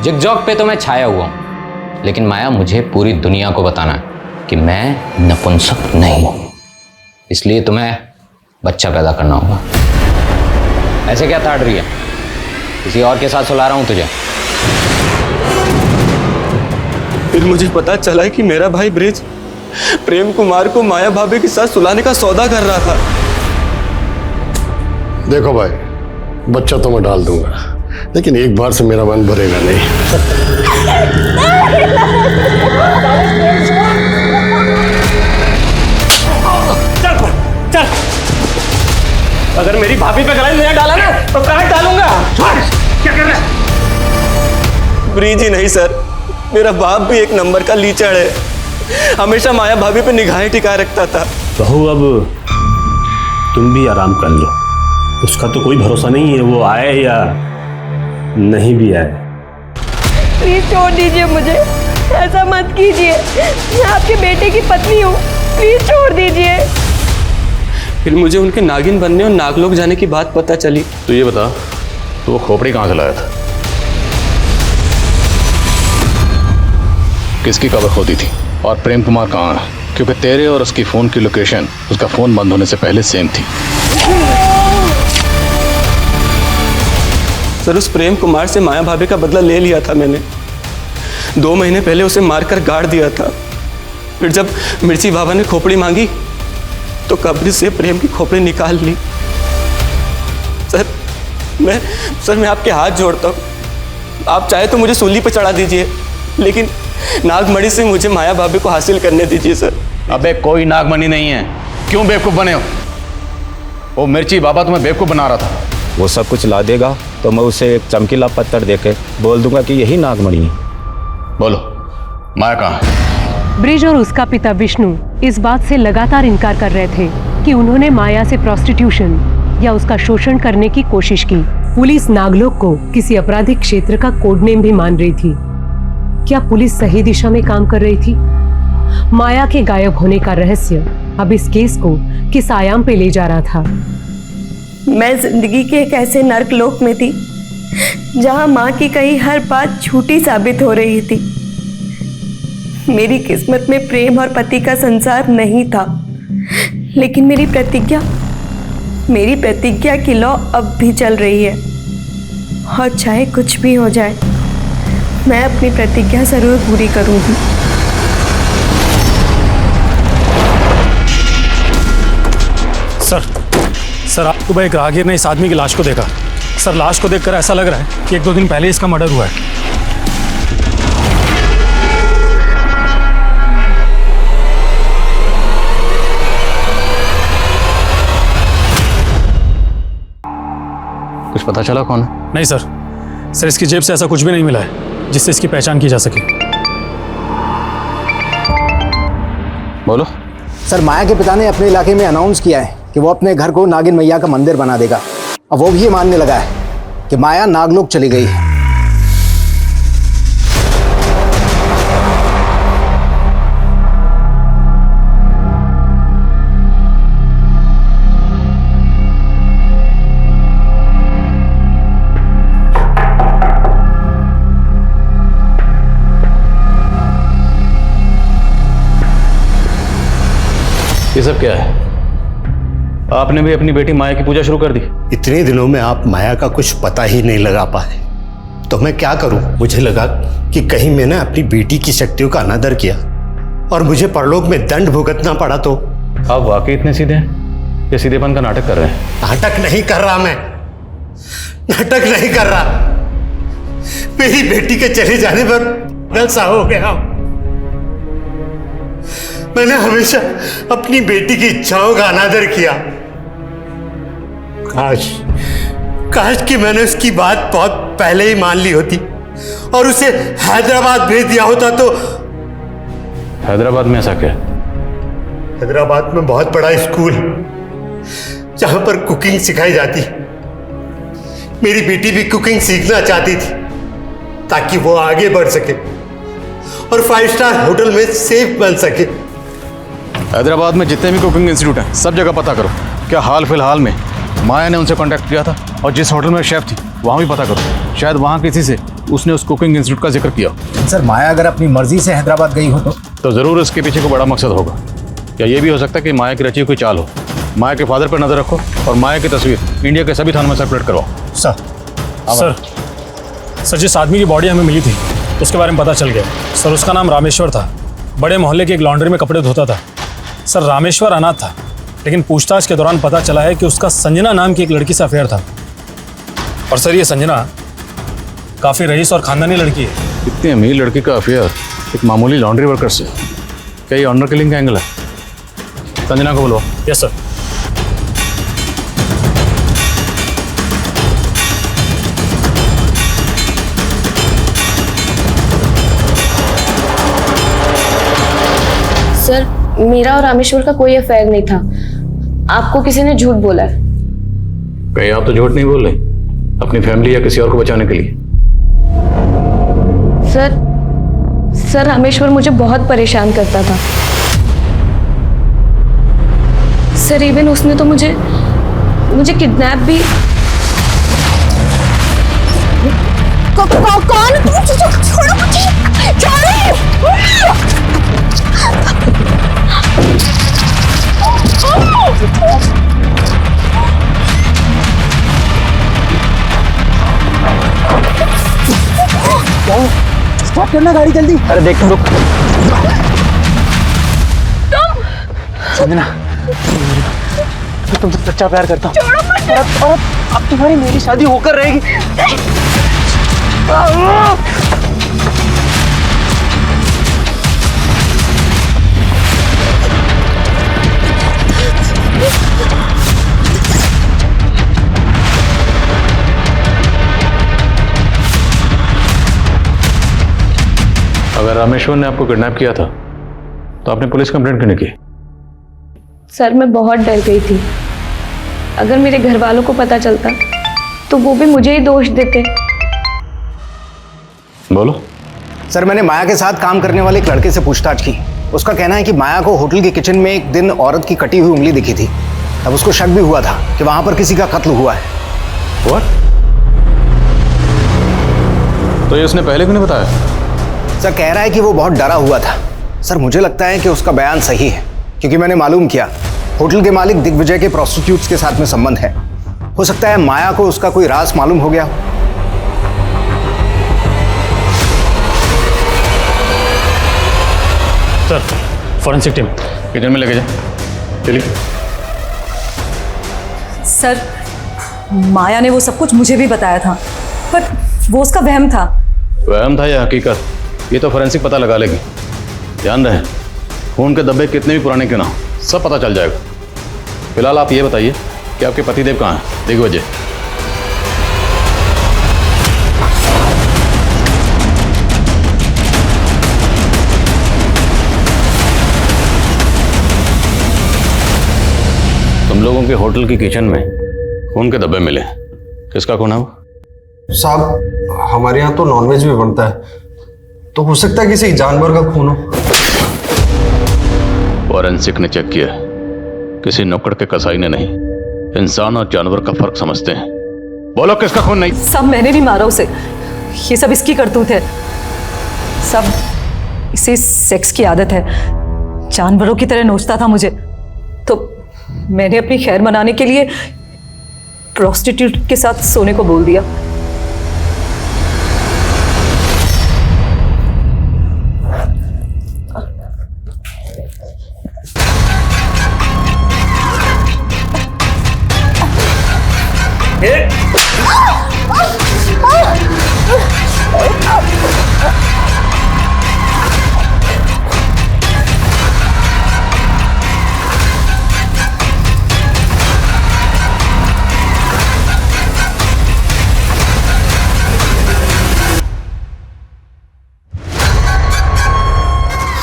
जिगजॉग पे तो मैं छाया हुआ हूं, लेकिन माया मुझे पूरी दुनिया को बताना है कि मैं नपुंसक नहीं हूं। इसलिए तुम्हें बच्चा पैदा करना होगा। ऐसे क्या ताड़ रही है? किसी और के साथ सुला रहा हूं तुझे। फिर मुझे पता चला कि मेरा भाई ब्रिज प्रेम कुमार को माया भाभी के साथ सुलाने का सौदा कर रहा था। देखो भाई, बच्चा तो मैं डाल दूंगा, लेकिन एक बार से मेरा मन भरेगा नहीं। चल, अगर मेरी भाभी पे गला नहीं डाला ना तो काट डालूंगा। क्या कर रहा है? ब्रिज ही नहीं सर, मेरा बाप भी एक नंबर का लीचड़ है। हमेशा माया भाभी पे निगाहें टिकाए रखता था। बहू अब तुम भी आराम कर लो, उसका तो कोई भरोसा नहीं है, वो आए या नहीं भी आए। प्लीज छोड़ दीजिए मुझे, ऐसा मत कीजिए। मैं आपके बेटे की पत्नी हूँ, प्लीज छोड़ दीजिए। फिर मुझे उनके नागिन बनने और नागलोक जाने की बात पता चली। तो ये बता, तो वो खोपड़ी कहाँ से लाया था? किसकी कबर होती थी? और प्रेम कुमार कहाँ है? क्योंकि तेरे और उसकी फोन की लोकेशन उसका फोन बंद होने से पहले सेम थी। सर उस प्रेम कुमार से माया भाभी का बदला ले लिया था मैंने। 2 महीने पहले उसे मारकर गाड़ दिया था। फिर जब मिर्ची बाबा ने खोपड़ी मांगी तो कब्र से प्रेम की खोपड़ी निकाल ली। सर मैं आपके हाथ जोड़ता हूँ, आप चाहे तो मुझे सूली पर चढ़ा दीजिए, लेकिन नागमणि से मुझे माया भाभी को हासिल करने दीजिए सर। अबे कोई नागमणि नहीं है, क्यों बेवकूफ बने हो? वो मिर्ची बाबा तुम्हें बेवकूफ बना रहा था। वो सब कुछ ला देगा तो मैं उसे एक चमकीला पत्थर देके बोल दूंगा कि यही नागमणि है। बोलो, माया कहाँ है? ब्रिज और उसका पिता विष्णु इस बात से लगातार इनकार कर रहे थे कि उन्होंने माया से प्रोस्टिट्यूशन या उसका शोषण करने की कोशिश की। पुलिस नागलोक को किसी आपराधिक क्षेत्र का कोड नेम भी मान रही थी। क्या पुलिस सही दिशा में काम कर रही थी? माया के गायब होने का रहस्य अब इस केस को किस आयाम पे ले जा रहा था? मैं जिंदगी के एक ऐसे नर्क लोक में थी जहां माँ की कही हर बात झूठी साबित हो रही थी। मेरी किस्मत में प्रेम और पति का संसार नहीं था, लेकिन मेरी प्रतिज्ञा की लौ अब भी चल रही है। और चाहे कुछ भी हो जाए, मैं अपनी प्रतिज्ञा जरूर पूरी करूंगी। सर आपको भाई एक राहगीर ने इस आदमी की लाश को देखा। सर लाश को देखकर ऐसा लग रहा है कि 1-2 दिन पहले इसका मर्डर हुआ है। कुछ पता चला कौन है? नहीं सर इसकी जेब से ऐसा कुछ भी नहीं मिला है जिससे इसकी पहचान की जा सके। बोलो। सर माया के पिता ने अपने इलाके में अनाउंस किया है कि वो अपने घर को नागिन मैया का मंदिर बना देगा। अब वो भी ये मानने लगा है कि माया नागलोक चली गई है। ये सब क्या है? आपने भी अपनी बेटी माया की पूजा शुरू कर दी? इतने दिनों में आप माया का कुछ पता ही नहीं लगा पाए, तो मैं क्या करूं? मुझे लगा कि कहीं मैंने अपनी बेटी की शक्तियों का अनादर किया और मुझे परलोक में दंड भुगतना पड़ा तो। आप वाकई इतने सीधे हैं? ये सीधेपन का नाटक कर रहे हैं? नाटक नहीं कर रहा मैं, नाटक नहीं कर रहा। मेरी बेटी के चले जाने पर गलसा हो गया। मैंने हमेशा अपनी बेटी की इच्छाओं का अनादर किया। काश कि मैंने उसकी बात बहुत पहले ही मान ली होती और उसे हैदराबाद भेज दिया होता तो। हैदराबाद में ऐसा क्या? हैदराबाद में बहुत बड़ा स्कूल जहां पर कुकिंग सिखाई जाती। मेरी बेटी भी कुकिंग सीखना चाहती थी ताकि वो आगे बढ़ सके और 5 स्टार होटल में सेफ बन सके। हैदराबाद में जितने भी कुकिंग इंस्टीट्यूट हैं सब जगह पता करो। क्या हाल फिलहाल में माया ने उनसे कांटेक्ट किया था? और जिस होटल में शेफ थी वहाँ भी पता करो, शायद वहाँ किसी से उसने उस कुकिंग इंस्टीट्यूट का जिक्र किया। सर माया अगर अपनी मर्जी से हैदराबाद गई हो तो ज़रूर इसके पीछे को बड़ा मकसद होगा। क्या ये भी हो सकता है कि माया की रची कोई चाल हो? माया के फादर पर नजर रखो और माया की तस्वीर इंडिया के सभी थानों में सर्कुलेट करवाओ। सर जिस आदमी की बॉडी हमें मिली थी उसके बारे में पता चल गया। सर उसका नाम रामेश्वर था, बड़े मोहल्ले की एक लॉन्ड्री में कपड़े धोता था। सर रामेश्वर अनाथ था, लेकिन पूछताछ के दौरान पता चला है कि उसका संजना नाम की एक लड़की से अफेयर था। और सर ये संजना काफ़ी रईस और खानदानी लड़की है। इतनी अमीर लड़की का अफेयर एक मामूली लॉन्ड्री वर्कर से? क्या ये ऑनर किलिंग का एंगल है? संजना को बुलवाओ। Yes sir. सर मेरा और रामेश्वर का कोई अफेयर नहीं था, आपको किसी ने झूठ बोला है। कहीं आप तो झूठ नहीं बोल रहे अपनी फैमिली या किसी और को बचाने के लिए? सर रामेश्वर मुझे बहुत परेशान करता था। सर इवन उसने तो मुझे किडनैप भी। कौन? छोड़ो मुझे, स्टॉप करना गाड़ी जल्दी। अरे देख रुक। संजना मैं तुमसे सच्चा प्यार करता हूँ और अब तुम्हारी मेरी शादी होकर रहेगी। अगर रामेश्वर ने आपको किडनैप किया था तो आपने पुलिस कंप्लेंट क्यों नहीं की? सर मैं बहुत डर गई थी। अगर मेरे घर वालों को पता चलता तो वो भी मुझे ही दोष देते। बोलो। सर मैंने माया के साथ काम करने वाले एक लड़के से पूछताछ की। उसका कहना है कि माया को होटल के किचन में एक दिन औरत की कटी हुई उंगली दिखी थी। तब उसको शक भी हुआ था कि वहां पर किसी का कत्ल हुआ है। What? तो ये उसने पहले क्यों नहीं बताया? सर कह रहा है कि वो बहुत डरा हुआ था। सर मुझे लगता है कि उसका बयान सही है, क्योंकि मैंने मालूम किया होटल के मालिक दिग्विजय के प्रोस्टिट्यूट्स के साथ में संबंध है। हो सकता है माया को उसका कोई राज मालूम हो गया। सर फॉरेंसिक टीम किचन में लेके जाए। चलिए। सर माया ने वो सब कुछ मुझे भी बताया था, पर वो उसका वहम था। वहम था या हकीकत, ये तो फोरेंसिक पता लगा लेगी। ध्यान रहे खून के धब्बे कितने भी पुराने क्यों ना हो, सब पता चल जाएगा। फिलहाल आप ये बताइए कि आपके पतिदेव कहाँ हैं? दिग्विजय। तुम लोगों के होटल की किचन में खून के धब्बे मिले, किसका खून है वो? साहब हमारे यहाँ तो नॉनवेज भी बनता है, तो हो सकता है किसी जानवर का खून हो। फॉरेंसिक ने चेक किया, किसी नौकर के कसाई ने नहीं। इंसान और जानवर का फर्क समझते हैं। बोलो किसका खून नहीं? सब मैंने नहीं मारा उसे, ये सब इसकी करतूत है। सब इसे सेक्स की आदत है, जानवरों की तरह नोचता था मुझे, तो मैंने अपनी खैर मनाने के लिए प्रोस्टिट्यूट के साथ सोने को बोल दिया।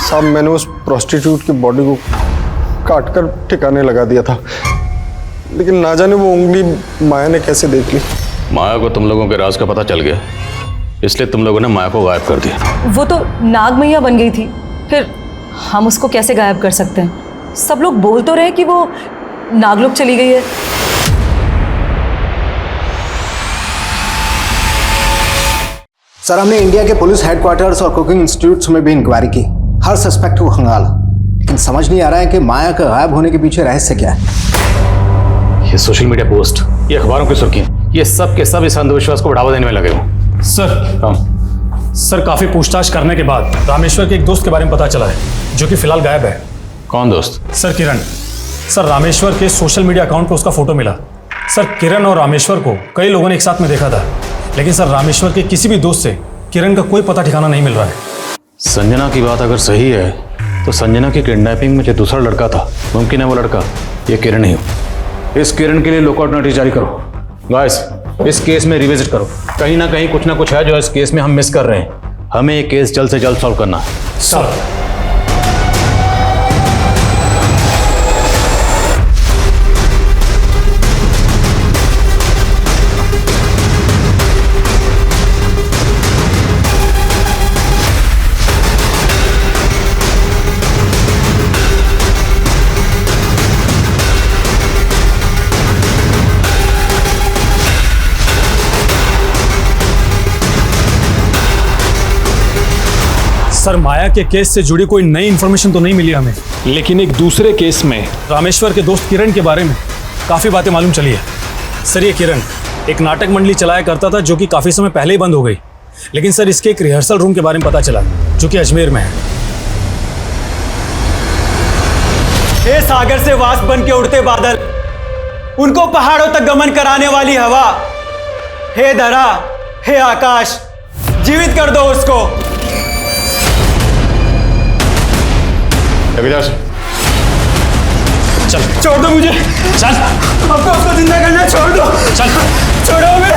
साहब मैंने उस प्रोस्टिट्यूट की बॉडी को काटकर ठिकाने लगा दिया था, लेकिन ना जाने वो उंगली माया ने कैसे देख ली। माया को तुम लोगों के राज का पता चल गया, इसलिए तुम लोगों ने माया को गायब कर दिया। वो तो नाग मैया बन गई थी, फिर हम उसको कैसे गायब कर सकते हैं? सब लोग बोल तो रहे कि वो नागलोक चली गई है। सर, हमने इंडिया के पुलिस हेडक्वार्टर्स और कुकिंग इंस्टीट्यूट्स में भी इंक्वायरी की, हर सस्पेक्ट को खंगाला, लेकिन समझ नहीं आ रहा है कि माया का गायब होने के पीछे रहस्य क्या है। ये सोशल मीडिया पोस्ट, ये अखबारों की सुर्खियां, ये सब के सब इस अंधविश्वास को बढ़ावा देने में लगे हो। सर काफी पूछताछ करने के बाद रामेश्वर के एक दोस्त के बारे में पता चला है, जो कि फिलहाल गायब है। कौन दोस्त? सर किरण। सर रामेश्वर के सोशल मीडिया अकाउंट पर उसका फोटो मिला। सर किरण और रामेश्वर को कई लोगों ने एक साथ में देखा था, लेकिन सर रामेश्वर के किसी भी दोस्त से किरण का कोई पता ठिकाना नहीं मिल रहा है। संजना की बात अगर सही है तो संजना की किडनैपिंग में जो दूसरा लड़का था, मुमकिन है वो लड़का ये किरण ही हो। इस किरण के लिए लुकआउट नोटिस जारी करो। गाइस, इस केस में रिविजिट करो, कहीं ना कहीं कुछ ना कुछ है जो इस केस में हम मिस कर रहे हैं। हमें ये केस जल्द से जल्द सॉल्व करना है। सर सर माया के केस से जुड़ी कोई नई इन्फॉर्मेशन तो नहीं मिली हमें, लेकिन एक दूसरे केस में रामेश्वर के दोस्त किरण के बारे में काफ़ी बातें मालूम चली है। सर ये किरण एक नाटक मंडली चलाया करता था, जो कि काफ़ी समय पहले ही बंद हो गई, लेकिन सर इसके एक रिहर्सल रूम के बारे में पता चला, जो कि अजमेर में है। हे सागर से वास बन के उड़ते बादल, उनको पहाड़ों तक गमन कराने वाली हवा, हे धरा, हे आकाश, जीवित कर दो उसको। चल छोड़ दो मुझे, चल आपको उसको जिंदा करना, छोड़ दो, चल छोड़ो हमें।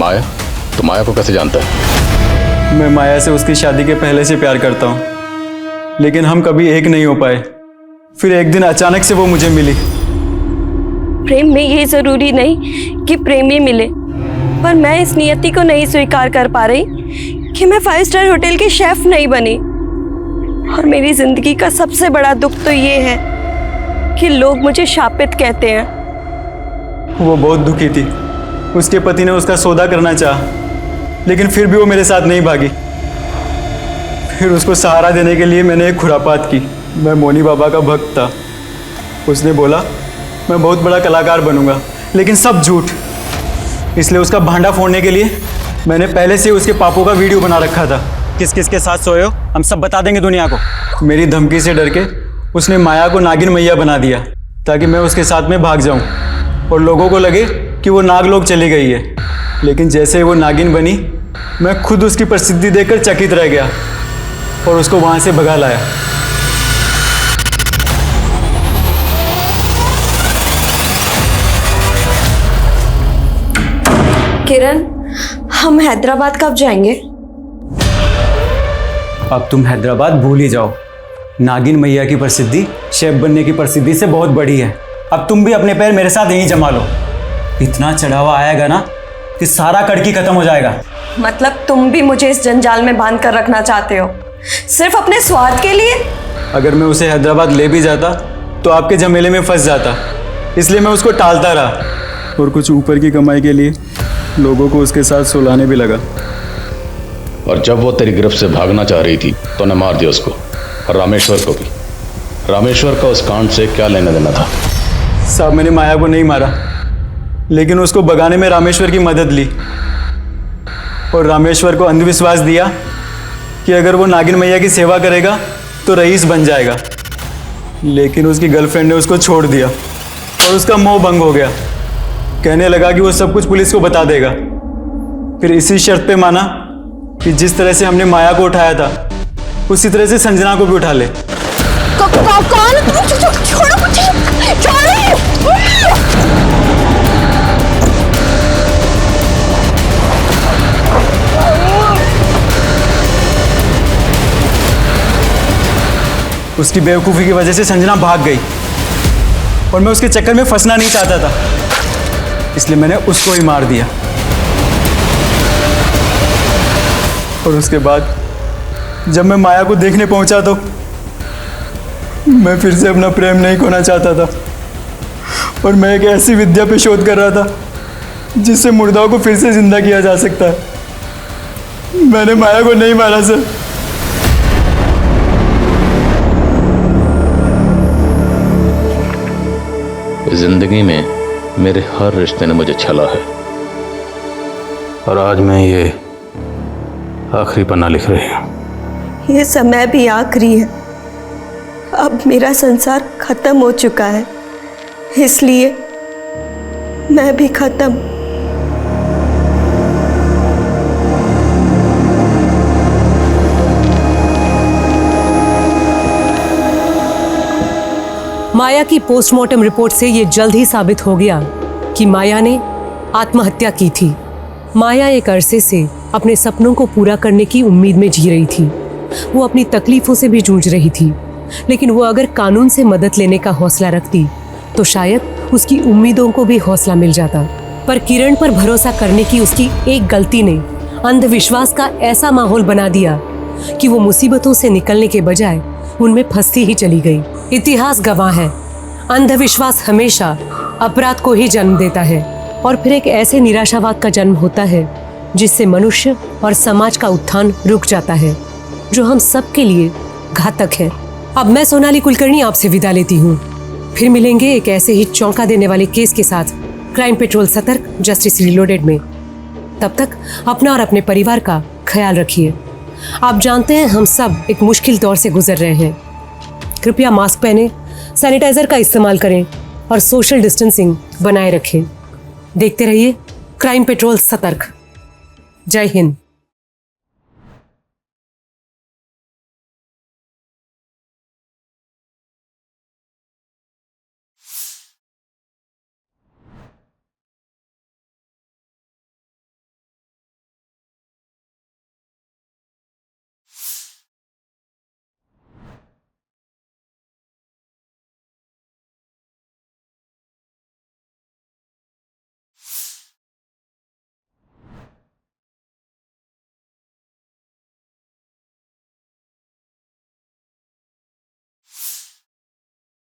माया, तो माया को कैसे जानता है? मैं माया से उसकी शादी के पहले से प्यार करता हूँ, लेकिन हम कभी एक नहीं हो पाए। फिर एक दिन अचानक से वो मुझे मिली। प्रेम में ये जरूरी नहीं कि प्रेमी मिले, पर मैं इस नियति को नहीं स्वीकार कर पा रही कि मैं 5 स्टार होटल की शेफ नहीं बनी। और मेरी जिंदगी का सबसे बड़ा दुख तो ये है कि लोग मुझे शापित कहते हैं। वो बहुत दुखी थी, उसके पति ने उसका सौदा करना चाहा, लेकिन फिर भी वो मेरे साथ नहीं भागी। फिर उसको सहारा देने के लिए मैंने एक खुरापात की। मैं मोनी बाबा का भक्त था। उसने बोला मैं बहुत बड़ा कलाकार बनूंगा, लेकिन सब झूठ। इसलिए उसका भांडा फोड़ने के लिए मैंने पहले से उसके पापों का वीडियो बना रखा था। किस किस के साथ सोए हो, हम सब बता देंगे दुनिया को। मेरी धमकी से डर के उसने माया को नागिन मैया बना दिया, ताकि मैं उसके साथ में भाग जाऊं और लोगों को लगे कि वो नागलोक चली गई है। लेकिन जैसे ही वो नागिन बनी, मैं खुद उसकी प्रसिद्धि देखकर चकित रह गया और उसको वहां से भगा लाया। किरण, हम हैदराबाद कब जाएंगे? अब तुम हैदराबाद भूल ही जाओ। नागिन मैया की प्रसिद्धि शेफ बनने की प्रसिद्धि से बहुत बड़ी है। अब तुम भी अपने पैर मेरे साथ यहीं जमा लो। इतना चढ़ावा आएगा ना कि सारा कड़की खत्म हो जाएगा। मतलब तुम भी मुझे इस जंजाल में बांध कर रखना चाहते हो, सिर्फ अपने स्वार्थ के लिए? अगर मैं उसे हैदराबाद ले भी जाता तो आपके झमेले में फंस जाता, इसलिए मैं उसको टालता रहा और कुछ ऊपर की कमाई के लिए लोगों को उसके साथ सुलाने भी लगा। और जब वो तेरी गिरफ्त से भागना चाह रही थी तो ने मार दिया उसको, और रामेश्वर को भी। रामेश्वर का उस कांड से क्या लेना देना था? साहब, मैंने माया को नहीं मारा, लेकिन उसको भगाने में रामेश्वर की मदद ली और रामेश्वर को अंधविश्वास दिया कि अगर वो नागिन मैया की सेवा करेगा तो रईस बन जाएगा। लेकिन उसकी गर्लफ्रेंड ने उसको छोड़ दिया और उसका मोह भंग हो गया। कहने लगा कि वो सब कुछ पुलिस को बता देगा। फिर इसी शर्त पे माना कि जिस तरह से हमने माया को उठाया था उसी तरह से संजना को भी उठा ले। कौन? छोड़ो मुझे, छोड़ो। उसकी बेवकूफ़ी की वजह से संजना भाग गई और मैं उसके चक्कर में फंसना नहीं चाहता था, इसलिए मैंने उसको ही मार दिया। और उसके बाद जब मैं माया को देखने पहुंचा तो मैं फिर से अपना प्रेम नहीं खोना चाहता था और मैं एक ऐसी विद्या पे शोध कर रहा था जिससे मुर्दाओं को फिर से जिंदा किया जा सकता है। मैंने माया को नहीं मारा सर। जिंदगी में मेरे हर रिश्ते ने मुझे छला है और आज मैं ये आखिरी पन्ना लिख रही हूं। ये समय भी आखिरी है। अब मेरा संसार खत्म हो चुका है, इसलिए मैं भी खत्म। माया की पोस्टमार्टम रिपोर्ट से ये जल्द ही साबित हो गया कि माया ने आत्महत्या की थी। माया एक अरसे से अपने सपनों को पूरा करने की उम्मीद में जी रही थी। वो अपनी तकलीफों से भी जूझ रही थी, लेकिन वो अगर कानून से मदद लेने का हौसला रखती तो शायद उसकी उम्मीदों को भी हौसला मिल जाता। पर किरण पर भरोसा करने की उसकी एक गलती ने अंधविश्वास का ऐसा माहौल बना दिया कि वो मुसीबतों से निकलने के बजाय उनमें फंसती ही चली गई। इतिहास गवाह है, अंधविश्वास हमेशा अपराध को ही जन्म देता है और फिर एक ऐसे निराशावाद का जन्म होता है जिससे मनुष्य और समाज का उत्थान रुक जाता है, जो हम सब के लिए घातक है। अब मैं सोनाली कुलकर्णी आपसे विदा लेती हूँ। फिर मिलेंगे एक ऐसे ही चौंका देने वाले केस के साथ क्राइम पेट्रोल सतर्क जस्टिस रिलोडेड में। तब तक अपना और अपने परिवार का ख्याल रखिए। आप जानते हैं हम सब एक मुश्किल दौर से गुजर रहे हैं। कृपया मास्क पहने, सैनिटाइजर का इस्तेमाल करें और सोशल डिस्टेंसिंग बनाए रखें। देखते रहिए क्राइम पेट्रोल सतर्क। जय हिंद।